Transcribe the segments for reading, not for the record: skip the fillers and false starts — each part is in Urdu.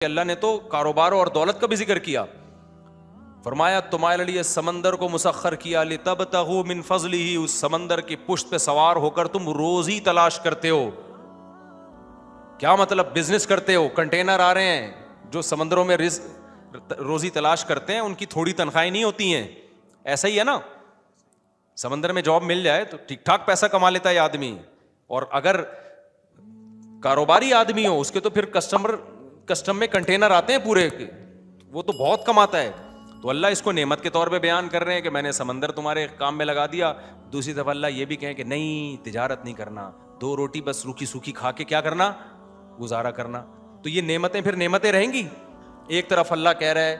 کہ اللہ نے تو کاروبار اور دولت کا بھی ذکر کیا. فرمایا تمہارے لیے سمندر کو مسخر کیا لتبتغوا من فضلہ، اس سمندر کی پشت پہ سوار ہو کر تم روزی تلاش کرتے ہو. کیا مطلب؟ بزنس کرتے ہو، کنٹینر آ رہے ہیں. جو سمندروں میں روزی تلاش کرتے ہیں ان کی تھوڑی تنخواہیں نہیں ہوتی ہیں. ایسا ہی ہے نا، سمندر میں جاب مل جائے تو ٹھیک ٹھاک پیسہ کما لیتا ہے آدمی. اور اگر کاروباری آدمی ہو اس کے تو پھر کسٹم میں کنٹینر آتے ہیں پورے، وہ تو بہت کماتا ہے. تو اللہ اس کو نعمت کے طور پہ بیان کر رہے ہیں کہ میں نے سمندر تمہارے کام میں لگا دیا. دوسری طرف اللہ یہ بھی کہیں کہ نہیں، تجارت نہیں کرنا، 2 روٹی بس روکھی سوکھی کھا کے کیا کرنا، گزارا کرنا. تو یہ نعمتیں پھر نعمتیں رہیں گی. ایک طرف اللہ کہہ رہا ہے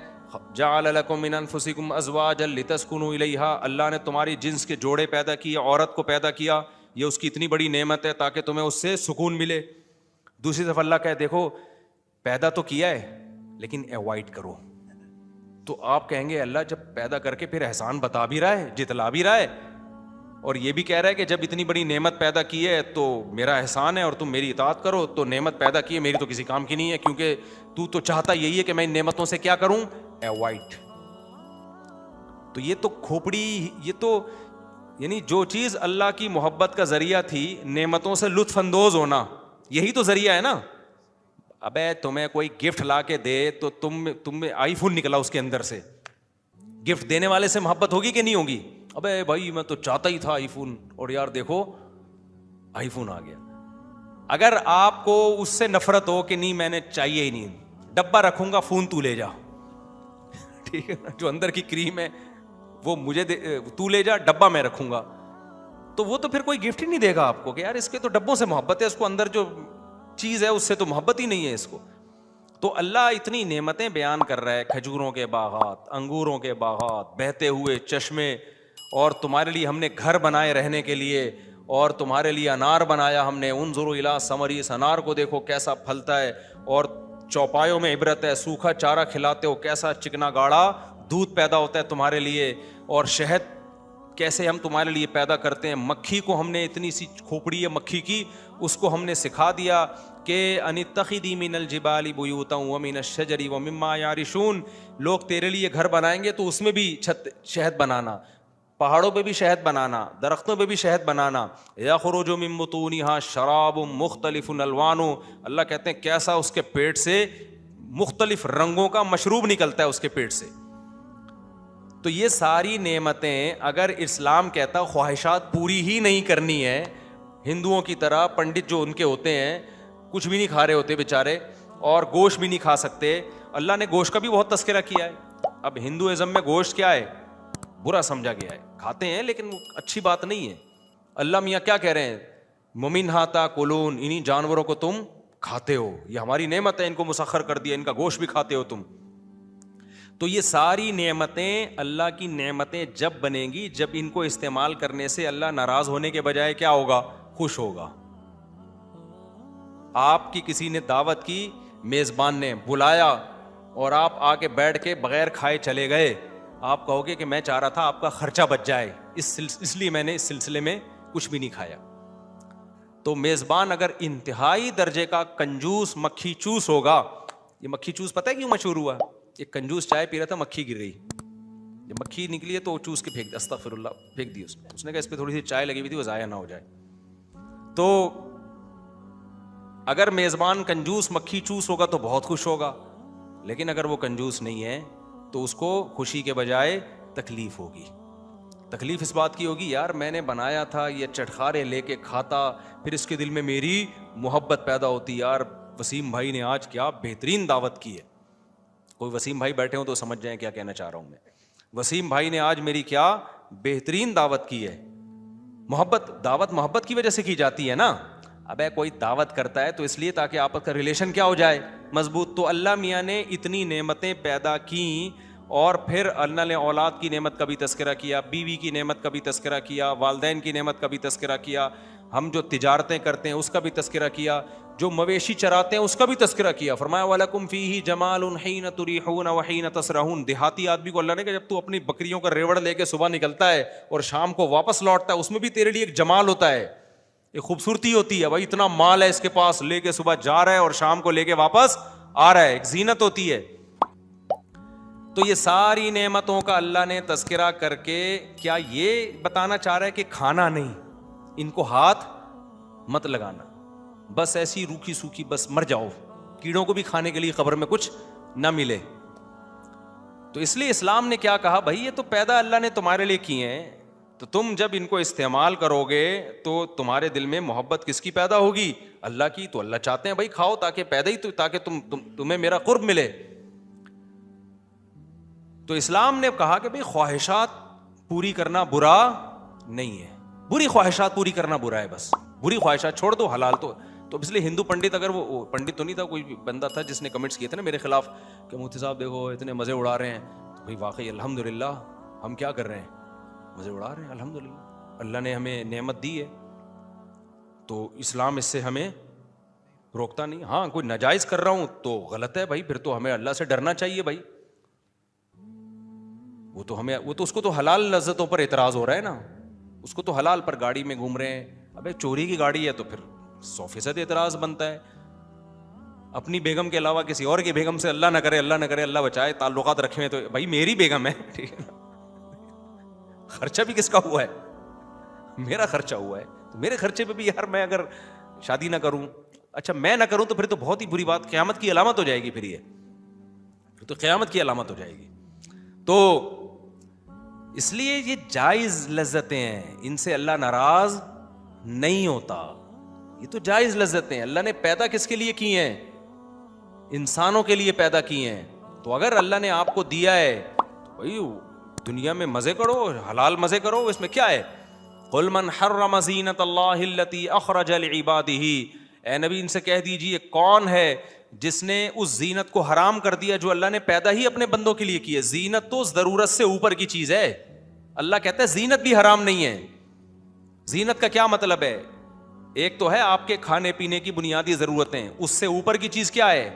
جعل لکم من انفسکم ازواجا لتسکنوا الیہا، اللہ نے تمہاری جنس کے جوڑے پیدا کیے، عورت کو پیدا کیا، یہ اس کی اتنی بڑی نعمت ہے تاکہ تمہیں اس سے سکون ملے. دوسری طرف اللہ کہے دیکھو پیدا تو کیا ہے لیکن ایوائڈ کرو. تو آپ کہیں گے اللہ جب پیدا کر کے پھر احسان بتا بھی رہا ہے، جتلا بھی رہا ہے، اور یہ بھی کہہ رہا ہے کہ جب اتنی بڑی نعمت پیدا کی ہے تو میرا احسان ہے اور تم میری اطاعت کرو، تو نعمت پیدا کی ہے میری تو کسی کام کی نہیں ہے، کیونکہ تو چاہتا یہی ہے کہ میں ان نعمتوں سے کیا کروں، ایوائڈ. تو یہ تو کھوپڑی، یہ تو یعنی جو چیز اللہ کی محبت کا ذریعہ تھی، نعمتوں سے لطف اندوز ہونا، یہی تو ذریعہ ہے نا. ابے تمہیں کوئی گفٹ لا کے دے تو تم آئی فون نکلا اس کے اندر سے، گفٹ دینے والے سے محبت ہوگی کہ نہیں ہوگی؟ ابے بھائی میں تو چاہتا ہی تھا آئی فون، اور یار دیکھو آئی فون آ گیا. اگر آپ کو اس سے نفرت ہو کہ نہیں میں نے چاہیے ہی نہیں، ڈبہ رکھوں گا فون تو لے جا، ٹھیک ہے، جو اندر کی کریم ہے وہ مجھے تو لے جا، ڈبہ میں رکھوں گا، تو وہ تو پھر کوئی گفٹ ہی نہیں دے گا آپ کو کہ یار اس کے تو ڈبوں سے محبت ہے، اس کو اندر جو چیز ہے اس سے تو محبت ہی نہیں ہے اس کو. تو اللہ اتنی نعمتیں بیان کر رہا ہے، کھجوروں کے باغات، انگوروں کے باغات، بہتے ہوئے چشمے، اور تمہارے لیے ہم نے گھر بنائے رہنے کے لیے، اور تمہارے لیے انار بنایا ہم نے، انظروا الی ثمرہ، اس انار کو دیکھو کیسا پھلتا ہے، اور چوپایوں میں عبرت ہے، سوکھا چارہ کھلاتے ہو کیسا چکنا گاڑا دودھ پیدا ہوتا ہے تمہارے لیے، اور شہد کیسے ہم تمہارے لیے پیدا کرتے ہیں. مکھی کو ہم نے اتنی سی کھوپڑی ہے مکھی کی، اس کو ہم نے سکھا دیا کہ ان اتخذی من الجبال بیوتا ومن الشجر ومما یعرشون، لوگ تیرے لیے گھر بنائیں گے تو اس میں بھی شہد بنانا، پہاڑوں پہ بھی شہد بنانا، درختوں پہ بھی شہد بنانا. یخرج من بطونها شراب مختلف الوان، اللہ کہتے ہیں کیسا اس کے پیٹ سے مختلف رنگوں کا مشروب نکلتا ہے اس کے پیٹ سے. تو یہ ساری نعمتیں اگر اسلام کہتا خواہشات پوری ہی نہیں کرنی ہے، ہندوؤں کی طرح پنڈت جو ان کے ہوتے ہیں کچھ بھی نہیں کھا رہے ہوتے بیچارے، اور گوشت بھی نہیں کھا سکتے. اللہ نے گوشت کا بھی بہت تذکرہ کیا ہے. اب ہندوازم میں گوشت کیا ہے؟ برا سمجھا گیا ہے، کھاتے ہیں لیکن وہ اچھی بات نہیں ہے. اللہ میاں کیا کہہ رہے ہیں؟ ومنھا تاکلون، انہی جانوروں کو تم کھاتے ہو، یہ ہماری نعمت ہے، ان کو مسخر کر دیا، ان کا گوشت بھی کھاتے ہو تم. تو یہ ساری نعمتیں اللہ کی نعمتیں جب بنیں گی جب ان کو استعمال کرنے سے اللہ ناراض ہونے کے بجائے کیا ہوگا؟ خوش ہوگا. آپ کی کسی نے دعوت کی، میزبان نے بلایا اور آپ آ کے بیٹھ کے بغیر کھائے چلے گئے، آپ کہو گے کہ میں چاہ رہا تھا آپ کا خرچہ بچ جائے، اس لیے میں نے اس سلسلے میں کچھ بھی نہیں کھایا. تو میزبان اگر انتہائی درجے کا کنجوس مکھی چوس ہوگا، یہ مکھی چوس پتہ ہے کیوں مشہور ہوا؟ ایک کنجوس چائے پی رہا تھا، مکھی گر گئی، جب مکھی نکلی ہے تو وہ چوس کے پھینک، استغفر اللہ، پھینک دی اس نے کہا اس پہ تھوڑی سی چائے لگی ہوئی تھی وہ ضائع نہ ہو جائے. تو اگر میزبان کنجوس مکھی چوس ہوگا تو بہت خوش ہوگا، لیکن اگر وہ کنجوس نہیں ہے تو اس کو خوشی کے بجائے تکلیف ہوگی. تکلیف اس بات کی ہوگی یار میں نے بنایا تھا، یہ چٹخارے لے کے کھاتا، پھر اس کے دل میں میری محبت پیدا ہوتی، یار وسیم بھائی نے آج کیا بہترین دعوت کی ہے. کوئی وسیم بھائی بیٹھے ہوں تو سمجھ جائیں کیا کہنا چاہ رہا ہوں میں. وسیم بھائی نے آج میری کیا بہترین دعوت کی ہے. دعوت محبت کی وجہ سے کی جاتی ہے نا. ابے کوئی دعوت کرتا ہے تو اس لیے تاکہ آپس کا ریلیشن کیا ہو جائے، مضبوط. تو اللہ میاں نے اتنی نعمتیں پیدا کیں، اور پھر اللہ نے اولاد کی نعمت کا بھی تذکرہ کیا، بیوی کی نعمت کا بھی تذکرہ کیا، والدین کی نعمت کا بھی تذکرہ کیا، ہم جو تجارتیں کرتے ہیں اس کا بھی تذکرہ کیا، جو مویشی چراتے ہیں اس کا بھی تذکرہ کیا. فرمایا وَلَكُمْ فِيهِ جَمَالٌ حِينَ تُرِيحُونَ وَحِينَ تَسْرَحُونَ. دیہاتی آدمی کو اللہ نے کہا جب تو اپنی بکریوں کا ریوڑ لے کے صبح نکلتا ہے اور شام کو واپس لوٹتا ہے، اس میں بھی تیرے لیے ایک جمال ہوتا ہے، ایک خوبصورتی ہوتی ہے. بھائی اتنا مال ہے اس کے پاس، لے کے صبح جا رہا ہے اور شام کو لے کے واپس آ رہا ہے, ایک زینت ہوتی ہے. تو یہ ساری نعمتوں کا اللہ نے تذکرہ کر کے کیا یہ بتانا چاہ رہا ہے کہ کھانا نہیں, ان کو ہاتھ مت لگانا, بس ایسی روکھی سوکھی بس مر جاؤ, کیڑوں کو بھی کھانے کے لیے قبر میں کچھ نہ ملے. تو اس لیے اسلام نے کیا کہا, بھائی یہ تو پیدا اللہ نے تمہارے لیے کیے ہیں, تو تم جب ان کو استعمال کرو گے تو تمہارے دل میں محبت کس کی پیدا ہوگی, اللہ کی. تو اللہ چاہتے ہیں بھائی کھاؤ تاکہ پیدا ہی تو تاکہ تمہیں میرا قرب ملے. تو اسلام نے کہا کہ بھائی خواہشات پوری کرنا برا نہیں ہے, بری خواہشات پوری کرنا برا ہے, بس بری خواہشات چھوڑ دو, حلال تو اس لیے ہندو پنڈت, اگر وہ پنڈت تو نہیں تھا, کوئی بندہ تھا جس نے کمنٹس کیے تھے نا میرے خلاف کہ مفتی صاحب دیکھو اتنے مزے اڑا رہے ہیں, تو بھائی واقعی الحمدللہ ہم کیا کر رہے ہیں, مزے اڑا رہے ہیں الحمدللہ, اللہ نے ہمیں نعمت دی ہے, تو اسلام اس سے ہمیں روکتا نہیں. ہاں کوئی ناجائز کر رہا ہوں تو غلط ہے بھائی, پھر تو ہمیں اللہ سے ڈرنا چاہیے بھائی. وہ تو اس کو تو حلال لذتوں پر اعتراض ہو رہا ہے نا, اس کو تو حلال پر گاڑی میں گھوم رہے ہیں, ابے چوری کی گاڑی ہے تو پھر 100% اعتراض بنتا ہے. اپنی بیگم کے علاوہ کسی اور کی بیگم سے اللہ نہ کرے اللہ بچائے تعلقات رکھے ہیں, تو بھائی میری بیگم ہے, ٹھیک ہے, خرچہ بھی کس کا ہوا ہے, میرا خرچہ ہوا ہے, تو میرے خرچے پہ بھی یار میں اگر شادی نہ کروں, اچھا میں نہ کروں تو پھر تو بہت ہی بری بات, قیامت کی علامت ہو جائے گی, پھر یہ تو قیامت کی علامت ہو جائے گی. تو اس لیے یہ جائز لذتیں ہیں, ان سے اللہ ناراض نہیں ہوتا, یہ تو جائز لذتیں ہیں. اللہ نے پیدا کس کے لیے کی ہیں, انسانوں کے لیے پیدا کی ہیں. تو اگر اللہ نے آپ کو دیا ہے تو بھائی دنیا میں مزے کرو, حلال مزے کرو, اس میں کیا ہے. قل من حرم زینت اللہ التی اخرج لعبادہ, اے نبی ان سے کہہ دیجیے کون ہے جس نے اس زینت کو حرام کر دیا جو اللہ نے پیدا ہی اپنے بندوں کے لیے کی ہے. زینت تو ضرورت سے اوپر کی چیز ہے, اللہ کہتا ہے زینت بھی حرام نہیں ہے. زینت کا کیا مطلب ہے, ایک تو ہے آپ کے کھانے پینے کی بنیادی ضرورتیں, اس سے اوپر کی چیز کیا ہے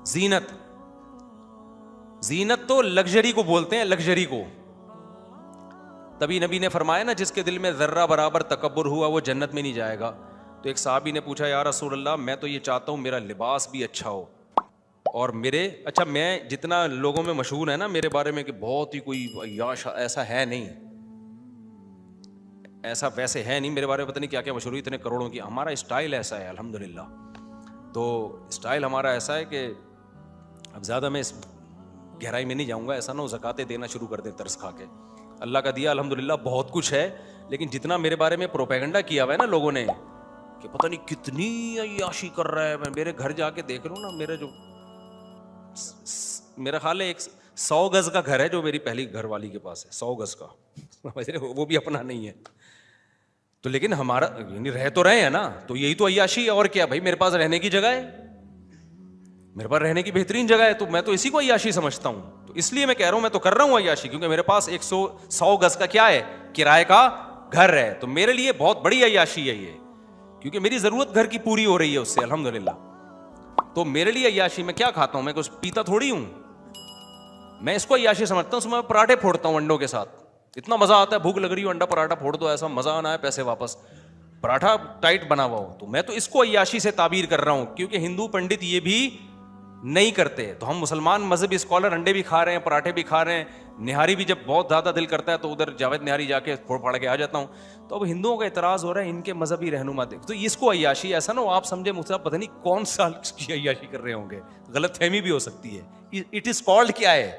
زینت. زینت تو لگژری کو بولتے ہیں, لگژری کو. تبھی نبی نے فرمایا نا جس کے دل میں ذرہ برابر تکبر ہوا وہ جنت میں نہیں جائے گا. تو ایک صحابی نے پوچھا یا رسول اللہ میں تو یہ چاہتا ہوں میرا لباس بھی اچھا ہو, اور میں جتنا لوگوں میں مشہور ہے نا میرے بارے میں کہ بہت ہی کوئی عیاش, ایسا ہے نہیں, ایسا ویسے ہے نہیں میرے بارے میں, پتہ نہیں کیا کیا مشہور, اتنے کروڑوں کی. ہمارا اسٹائل ایسا ہے الحمدللہ. تو اسٹائل ہمارا ایسا ہے کہ اب زیادہ میں اس گہرائی میں نہیں جاؤں گا, ایسا نہ ہو زکاتیں دینا شروع کر دیں ترس کھا کے. اللہ کا دیا الحمدللہ بہت کچھ ہے, لیکن جتنا میرے بارے میں پروپیگنڈا کیا ہوا ہے نا لوگوں نے کہ پتہ نہیں کتنی عیاشی کر رہا ہے, میں میرے گھر جا کے دیکھ رہا ہوں نا, میرا خیال ہے 100 گز کا گھر ہے جو میری پہلی گھر والی کے پاس ہے, 100 گز کا, وہ بھی اپنا نہیں ہے. تو لیکن ہمارا یعنی رہ تو رہے ہیں نا, تو یہی تو عیاشی ہے, اور کیا بھائی میرے پاس رہنے کی جگہ ہے, میرے پاس رہنے کی بہترین جگہ ہے, تو میں تو اسی کو عیاشی سمجھتا ہوں. تو اس لیے میں کہہ رہا ہوں میں تو کر رہا ہوں عیاشی, کیونکہ میرے پاس 100 گز کا کیا ہے کرائے کا گھر ہے, تو میرے لیے بہت بڑی عیاشی ہے یہ, کیونکہ میری ضرورت گھر کی پوری ہو رہی ہے اس سے الحمدللہ. تو میرے لیے عیاشی, میں کیا کھاتا ہوں, میں کچھ پیتا تھوڑی ہوں, میں اس کو عیاشی سمجھتا ہوں. اس میں پراٹھے پھوڑتا ہوں انڈوں کے ساتھ, اتنا مزہ آتا ہے, بھوک لگ رہی ہو انڈا پراٹھا پھوڑ دو, ایسا مزہ آنا ہے, پیسے واپس, پراٹھا ٹائٹ بنا ہوا ہو. تو میں تو اس کو عیاشی سے تعبیر کر رہا ہوں, کیونکہ ہندو پنڈت یہ بھی نہیں کرتے. تو ہم مسلمان مذہبی اسکالر انڈے بھی کھا رہے ہیں, پراٹھے بھی کھا رہے ہیں, نہاری بھی جب بہت زیادہ دل کرتا ہے تو ادھر جاوید نہاری جا کے پھوڑ پھاڑ کے آ جاتا ہوں. تو اب ہندوؤں کا اعتراض ہو رہا ہے ان کے مذہبی رہنما دیکھ, تو اس کو عیاشی, ایسا نہ ہو آپ سمجھے مجھ سے پتہ نہیں کون سال کی عیاشی کر رہے ہوں گے, غلط فہمی بھی ہو سکتی ہے. اٹ از کالڈ کیا ہے,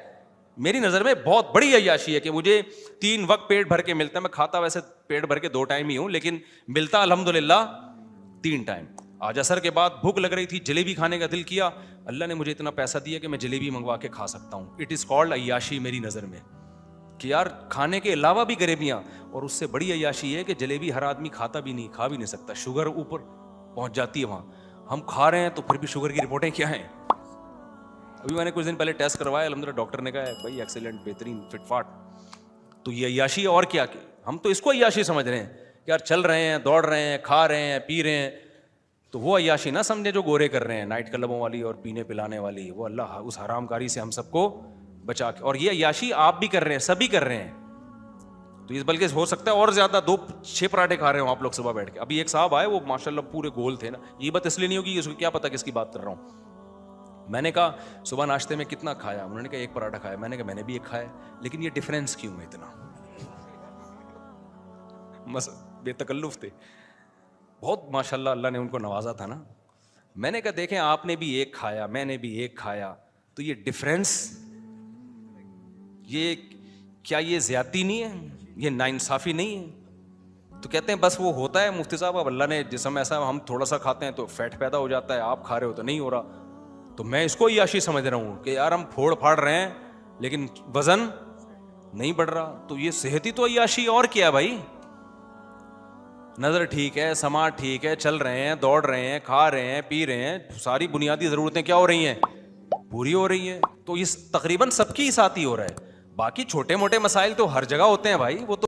میری نظر میں بہت بڑی عیاشی ہے کہ مجھے 3 وقت پیٹ بھر کے ملتا ہے. میں کھاتا ویسے پیٹ بھر کے 2 ٹائم ہی ہوں, لیکن ملتا الحمدللہ 3 ٹائم. آج عصر کے بعد بھوک لگ رہی تھی, جلیبی کھانے کا دل کیا, اللہ نے مجھے اتنا پیسہ دیا کہ میں جلیبی منگوا کے کھا سکتا ہوں. اٹ از کالڈ عیاشی میری نظر میں, کہ یار کھانے کے علاوہ بھی غریبیاں. اور اس سے بڑی عیاشی ہے کہ جلیبی ہر آدمی کھاتا بھی نہیں, کھا بھی نہیں سکتا, شوگر اوپر پہنچ جاتی ہے وہاں. ہم کھا رہے ہیں تو پھر بھی شوگر کی رپورٹیں کیا ہیں. ابھی میں نے کچھ دن پہلے ٹیسٹ کروایا, الحمدللہ ڈاکٹر نے کہا ہے بھائی ایکسیلنٹ, بہترین, فٹ فاٹ. تو یہ عیاشی ہے, اور کیا, ہم تو اس کو عیاشی سمجھ رہے ہیں کہ یار چل رہے ہیں, دوڑ رہے ہیں, کھا رہے ہیں, پی رہے ہیں. تو وہ عیاشی نہ سمجھے جو گورے کر رہے ہیں, نائٹ کلبوں والی اور پینے پلانے والی, وہ اللہ اس حرام کاری سے ہم سب کو بچا کے. اور یہ عیاشی آپ بھی کر رہے ہیں, سبھی کر رہے ہیں. تو اس بلکہ ہو سکتا ہے اور زیادہ 2-6 پراٹھے کھا رہے ہوں آپ لوگ صبح بیٹھ کے. ابھی ایک صاحب آئے, وہ ماشاء اللہ پورے گول تھے نا, یہ بات اس لیے نہیں ہوگی, اس کو کیا پتا کس کی بات کر رہا ہوں, میں نے کہا صبح ناشتے میں کتنا کھایا؟ انہوں نے کہا ایک پراٹھا کھایا. میں نے کہا میں نے بھی ایک کھایا, لیکن یہ ڈفرینس کیوں ہے اتنا؟ بے تکلف تھے بہت, ماشاء اللہ, اللہ نے ان کو نوازا تھا نا. میں نے کہا دیکھیں آپ نے بھی ایک کھایا, میں نے بھی ایک کھایا, تو یہ ڈفرینس, یہ کیا یہ زیادتی نہیں ہے؟ یہ ناانصافی نہیں ہے؟ تو کہتے ہیں بس وہ ہوتا ہے مفتی صاحب, اب اللہ نے جسم ایسا, ہم تھوڑا سا کھاتے ہیں تو فیٹ پیدا ہو جاتا ہے, آپ کھا رہے ہو تو نہیں ہو رہا. تو میں اس کو عیاشی سمجھ رہا ہوں کہ یار ہم پھوڑ پھاڑ رہے ہیں لیکن وزن نہیں بڑھ رہا, تو یہ صحت ہی تو عیاشی, اور کیا بھائی؟ نظر ٹھیک ہے, سماعت ٹھیک ہے, چل رہے ہیں, دوڑ رہے ہیں, کھا رہے ہیں, پی رہے ہیں, ساری بنیادی ضرورتیں کیا ہو رہی ہیں؟ پوری ہو رہی ہیں. تو یہ تقریباً سب کے ساتھ ہی ہو رہا ہے. باقی چھوٹے موٹے مسائل تو ہر جگہ ہوتے ہیں بھائی, وہ تو